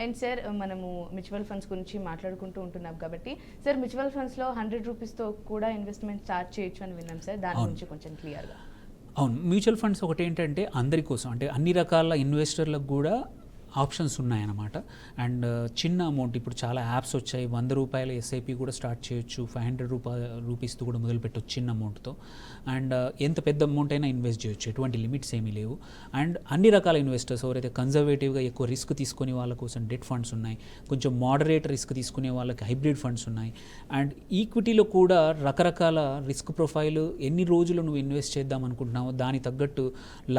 And sir మనము mutual funds గురించి మాట్లాడుకుంటూ ఉంటున్నాం కాబట్టి సార్ మ్యూచువల్ ఫండ్స్లో 100 రూపీస్తో కూడా ఇన్వెస్ట్మెంట్ స్టార్ట్ చేయొచ్చు అని విన్నాం సార్, దాని గురించి కొంచెం క్లియర్గా. అవును, మ్యూచువల్ ఫండ్స్ ఒకటి ఏంటంటే అందరి కోసం, అంటే అన్ని రకాల ఇన్వెస్టర్లకు కూడా ఆప్షన్స్ ఉన్నాయన్నమాట. అండ్ చిన్న అమౌంట్, ఇప్పుడు చాలా యాప్స్ వచ్చాయి, 100 రూపాయల ఎస్ఐపి కూడా స్టార్ట్ చేయొచ్చు, 500 రూపీస్తో కూడా మొదలుపెట్టవచ్చు చిన్న అమౌంట్తో. అండ్ ఎంత పెద్ద అమౌంట్ అయినా ఇన్వెస్ట్ చేయొచ్చు, ఎటువంటి లిమిట్స్ ఏమీ లేవు. అండ్ అన్ని రకాల ఇన్వెస్టర్స్ ఎవరైతే కన్జర్వేటివ్గా ఎక్కువ రిస్క్ తీసుకునే వాళ్ళ కోసం డెట్ ఫండ్స్ ఉన్నాయి, కొంచెం మోడరేట్ రిస్క్ తీసుకునే వాళ్ళకి హైబ్రిడ్ ఫండ్స్ ఉన్నాయి. అండ్ ఈక్విటీలో కూడా రకరకాల రిస్క్ ప్రొఫైల్, ఎన్ని రోజులు నువ్వు ఇన్వెస్ట్ చేద్దాం అనుకుంటున్నావో దానికి తగ్గట్టు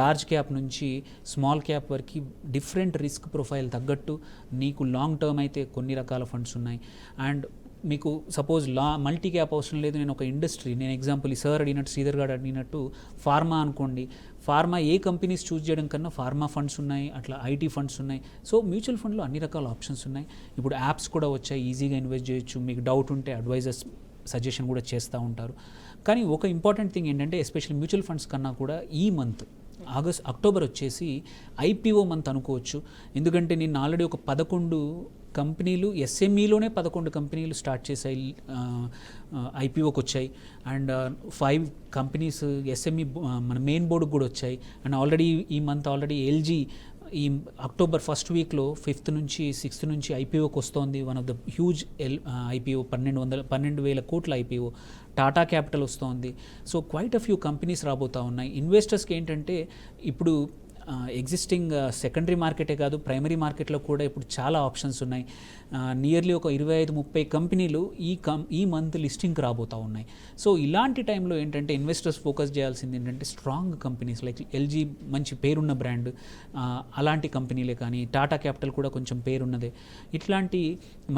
లార్జ్ క్యాప్ నుంచి స్మాల్ క్యాప్ వరకు డిఫరెంట్ రిస్క్ ప్రొఫైల్ తగ్గట్టు నీకు లాంగ్ టర్మ్ అయితే కొన్ని రకాల ఫండ్స్ ఉన్నాయి. అండ్ మీకు సపోజ్ మల్టీ క్యాప్ అవసరం లేదు, నేను ఒక ఇండస్ట్రీ, నేను ఎగ్జాంపుల్ ఈ సార్ అడిగినట్టు, శ్రీధర్ గారు అడిగినట్టు ఫార్మా అనుకోండి, ఫార్మా ఏ కంపెనీస్ చూస్ చేయడం కన్నా ఫార్మా ఫండ్స్ ఉన్నాయి, అట్లా ఐటీ ఫండ్స్ ఉన్నాయి. సో మ్యూచువల్ ఫండ్లో అన్ని రకాల ఆప్షన్స్ ఉన్నాయి. ఇప్పుడు యాప్స్ కూడా వచ్చాయి, ఈజీగా ఇన్వెస్ట్ చేయొచ్చు. మీకు డౌట్ ఉంటే అడ్వైజర్స్ సజెషన్ కూడా చేస్తూ ఉంటారు. కానీ ఒక ఇంపార్టెంట్ థింగ్ ఏంటంటే, ఎస్పెషల్లీ మ్యూచువల్ ఫండ్స్ కన్నా కూడా ఈ మంత్ అక్టోబర్ వచ్చేసి ఐపీఓ మంత్ అనుకోవచ్చు. ఎందుకంటే నేను ఆల్రెడీ ఒక 11 కంపెనీలు, ఎస్ఎంఈలోనే 11 కంపెనీలు స్టార్ట్ చేశాయి, ఐపీఓకి వచ్చాయి. అండ్ 5 కంపెనీస్ ఎస్ఎంఈ మన మెయిన్ బోర్డుకి కూడా వచ్చాయి. అండ్ ఆల్రెడీ ఈ మంత్ ఆల్రెడీ ఎల్జీ ఈ అక్టోబర్ ఫస్ట్ వీక్లో 5th నుంచి 6th నుంచి ఐపీఓకి వస్తోంది. One of the huge IPO, 12,000 కోట్ల ఐపీఓ. టాటా క్యాపిటల్ వస్తోంది. So quite a few companies రాబోతూ ఉన్నాయి. ఇన్వెస్టర్స్కి ఏంటంటే ఇప్పుడు ఎగ్జిస్టింగ్ సెకండరీ మార్కెటే కాదు, ప్రైమరీ మార్కెట్లో కూడా ఇప్పుడు చాలా ఆప్షన్స్ ఉన్నాయి. నియర్లీ ఒక 25-30 కంపెనీలు ఈ మంత్ లిస్టింగ్కి రాబోతూ ఉన్నాయి. సో ఇలాంటి టైంలో ఏంటంటే ఇన్వెస్టర్స్ ఫోకస్ చేయాల్సింది ఏంటంటే స్ట్రాంగ్ కంపెనీస్ లైక్ ఎల్జీ, మంచి పేరున్న బ్రాండ్, అలాంటి కంపెనీలే. కానీ టాటా క్యాపిటల్ కూడా కొంచెం పేరున్నదే. ఇట్లాంటి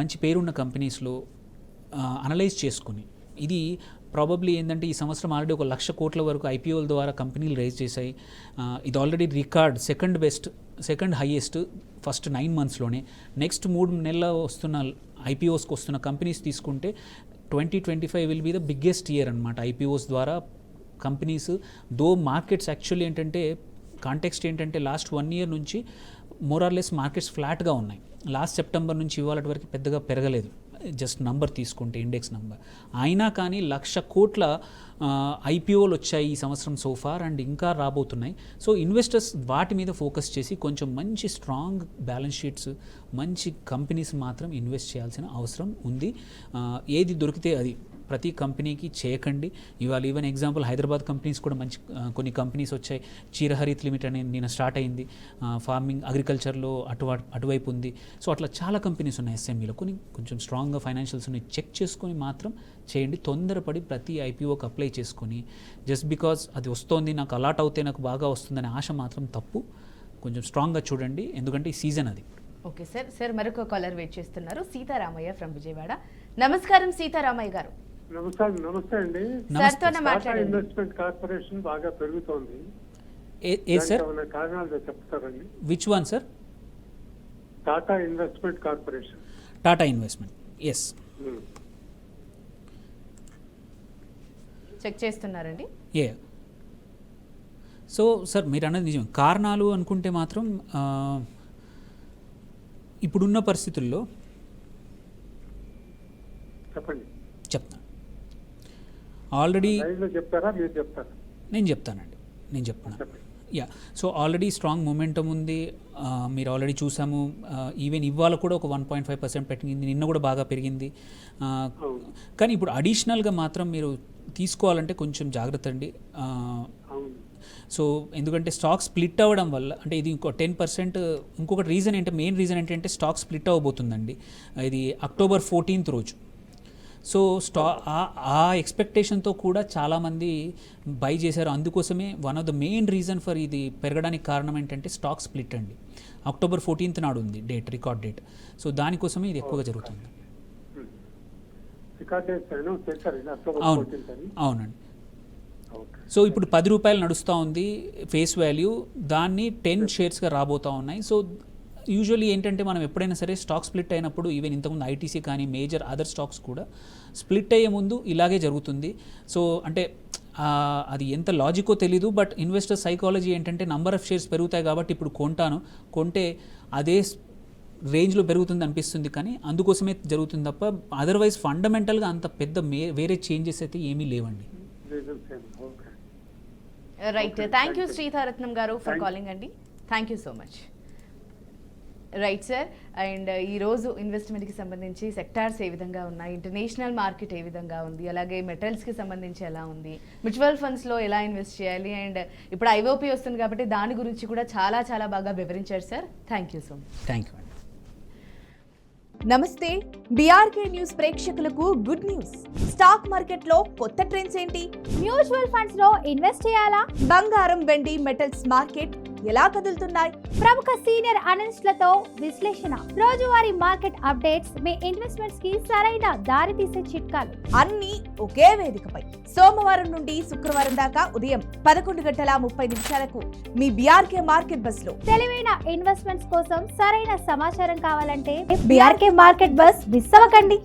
మంచి పేరున్న కంపెనీస్లో అనలైజ్ చేసుకుని, ఇది ప్రాబబ్లీ ఏంటంటే ఈ సంవత్సరం ఆల్రెడీ 1,00,000 కోట్ల వరకు ఐపీఓల ద్వారా కంపెనీలు రైజ్ చేశాయి. ఇది already record, second highest first 9 మంత్స్లోనే. నెక్స్ట్ 3 నెలల వస్తున్న ఐపీఓస్కి వస్తున్న కంపెనీస్ తీసుకుంటే 2025 will be the biggest year అనమాట ఐపీఓస్ ద్వారా కంపెనీస్. దో మార్కెట్స్ యాక్చువల్లీ ఏంటంటే కాంటెక్స్ట్ ఏంటంటే లాస్ట్ 1 ఇయర్ నుంచి మోరార్లెస్ మార్కెట్స్ ఫ్లాట్గా ఉన్నాయి. లాస్ట్ సెప్టెంబర్ నుంచి ఇవాళ వరకు పెద్దగా పెరగలేదు, జస్ట్ నంబర్ తీసుకుంటే ఇండెక్స్ నంబర్. అయినా కానీ 1,00,000 కోట్ల ఐపీఓలు వచ్చాయి ఈ సంవత్సరం సోఫార్, అండ్ ఇంకా రాబోతున్నాయి. సో ఇన్వెస్టర్స్ వాటి మీద ఫోకస్ చేసి కొంచెం మంచి స్ట్రాంగ్ బ్యాలెన్స్ షీట్స్, మంచి కంపెనీస్ మాత్రం ఇన్వెస్ట్ చేయాల్సిన అవసరం ఉంది. ఏది దొరికితే అది ప్రతి కంపెనీకి చేయకండి. ఇవాళ ఈవెన్ ఎగ్జాంపుల్ హైదరాబాద్ కంపెనీస్ కూడా మంచి కొన్ని కంపెనీస్ వచ్చాయి. చీరహరిత్ లిమిటెడ్ అని నిన్న స్టార్ట్ అయింది, ఫార్మింగ్ అగ్రికల్చర్లో అటువైపు ఉంది. సో అట్లా చాలా కంపెనీస్ ఉన్నాయి ఎస్ఎంఈలో. కొంచెం స్ట్రాంగ్గా ఫైనాన్షియల్స్ ఉన్నాయి, చెక్ చేసుకొని మాత్రం చేయండి. తొందరపడి ప్రతి ఐపీఓకి అప్లై చేసుకొని జస్ట్ బికాజ్ అది వస్తోంది, నాకు అలాట్ అవుతే నాకు బాగా వస్తుందనే ఆశ మాత్రం తప్పు. కొంచెం స్ట్రాంగ్గా చూడండి, ఎందుకంటే ఈ సీజన్ అది. ఓకే సార్, మరొక కాలర్ వెయిట్ చేస్తున్నారు, సీతారామయ్య ఫ్రమ్ విజయవాడ. నమస్కారం సీతారామయ్య గారు. నమస్తే అండి. టాటా ఇన్వెస్ట్మెంట్ కార్పొరేషన్ బాగా పెరుగుతోంది. కారణాలు చెప్తారండి? Which one sir? Tata investment corporation. Tata investment, yes. Check చేస్తున్నారండి. సో సార్ మీరు అన్నది నిజం. కారణాలు అనుకుంటే మాత్రం ఇప్పుడున్న పరిస్థితుల్లో చెప్పండి. చెప్తాను. ఆల్రెడీ చెప్తారా, మీరు చెప్తారా? నేను చెప్తాను. Yeah, so already strong momentum ఉంది. మీరు ఆల్రెడీ చూసాము, ఈవెన్ ఇవాళ కూడా ఒక 1.5% పెరిగింది, నిన్న కూడా బాగా పెరిగింది. కానీ ఇప్పుడు అడిషనల్గా మాత్రం మీరు తీసుకోవాలంటే కొంచెం జాగ్రత్త అండి. సో ఎందుకంటే స్టాక్ స్ప్లిట్ అవ్వడం వల్ల, అంటే ఇది ఇంకో 10%. ఇంకొక రీజన్ ఏంటంటే, మెయిన్ రీజన్ ఏంటంటే స్టాక్ స్ప్లిట్ అవ్వబోతుందండి. ఇది అక్టోబర్ 14th రోజు. సో ఆ ఎక్స్పెక్టేషన్తో కూడా చాలామంది బై చేశారు. అందుకోసమే one of the main reason for ఇది పెరగడానికి కారణం ఏంటంటే స్టాక్ స్ప్లిట్ అండి. అక్టోబర్ 14th నాడు ఉంది రికార్డ్ డేట్. సో దానికోసమే ఇది ఎక్కువగా జరుగుతుంది. అవునండి. సో ఇప్పుడు 10 రూపాయలు నడుస్తూ ఉంది ఫేస్ వాల్యూ, దాన్ని 10 షేర్స్గా రాబోతూ ఉన్నాయి. సో యూజువల్లీ ఏంటంటే మనం ఎప్పుడైనా సరే స్టాక్ స్ప్లిట్ అయినప్పుడు, ఈవెన్ ఇంతకుముందు ఐటీసీ కానీ మేజర్ అదర్ స్టాక్స్ కూడా స్ప్లిట్ అయ్యే ముందు ఇలాగే జరుగుతుంది. సో అంటే అది ఎంత లాజికో తెలీదు, బట్ ఇన్వెస్టర్ సైకాలజీ ఏంటంటే నంబర్ ఆఫ్ షేర్స్ పెరుగుతాయి కాబట్టి ఇప్పుడు కొంటే అదే రేంజ్లో పెరుగుతుంది అనిపిస్తుంది, కానీ అందుకోసమే జరుగుతుంది తప్ప అదర్వైజ్ ఫండమెంటల్గా అంత పెద్ద వేరే చేంజెస్ అయితే ఏమీ లేవండి. ఓకే. రైట్, థ్యాంక్ యూ శ్రీతారత్నం గారు ఫర్ కాలింగ్ అండి. Thank you so much. Right sir, and ఈరోజు ఇన్వెస్ట్మెంట్కి సంబంధించి సెక్టార్స్ ఏ విధంగా ఉన్నాయి, ఇంటర్నేషనల్ మార్కెట్ ఏ విధంగా ఉంది, అలాగే మెటల్స్కి సంబంధించి ఎలా ఉంది, మ్యూచువల్ ఫండ్స్లో ఎలా ఇన్వెస్ట్ చేయాలి, అండ్ ఇప్పుడు ఐఓపీ వస్తుంది కాబట్టి దాని గురించి కూడా చాలా చాలా బాగా వివరించారు sir. Thank you so much. Thank you అండి. నమస్తే, బీఆర్కే న్యూస్ ప్రేక్షకులకు గుడ్ న్యూస్. స్టాక్ మార్కెట్లో కొత్త ట్రెండ్స్ ఏంటి? మ్యూచువల్ ఫండ్స్ లో ఇన్వెస్ట్ చేయాలా? బంగారం, వెండి, మెటల్స్ మార్కెట్ ఎలా కదులుతున్నాయి? ప్రముఖ సీనియర్ అనలిస్టులతో విశ్లేషణ, రోజువారీ మార్కెట్ అప్డేట్స్, మీ ఇన్వెస్ట్మెంట్స్ కి సరైన దారి తీసే చిట్కాలు అన్నీ ఒకే వేదికపై సోమవారం నుండి శుక్రవారం దాకా ఉదయం 11:30 మీ బీఆర్కే మార్కెట్ బస్ లో. తెలివైన ఇన్వెస్ట్మెంట్స్ కోసం సరైన సమాచారం కావాలంటే బీఆర్కే మార్కెట్ బస్ మిస్ అవ్వకండి.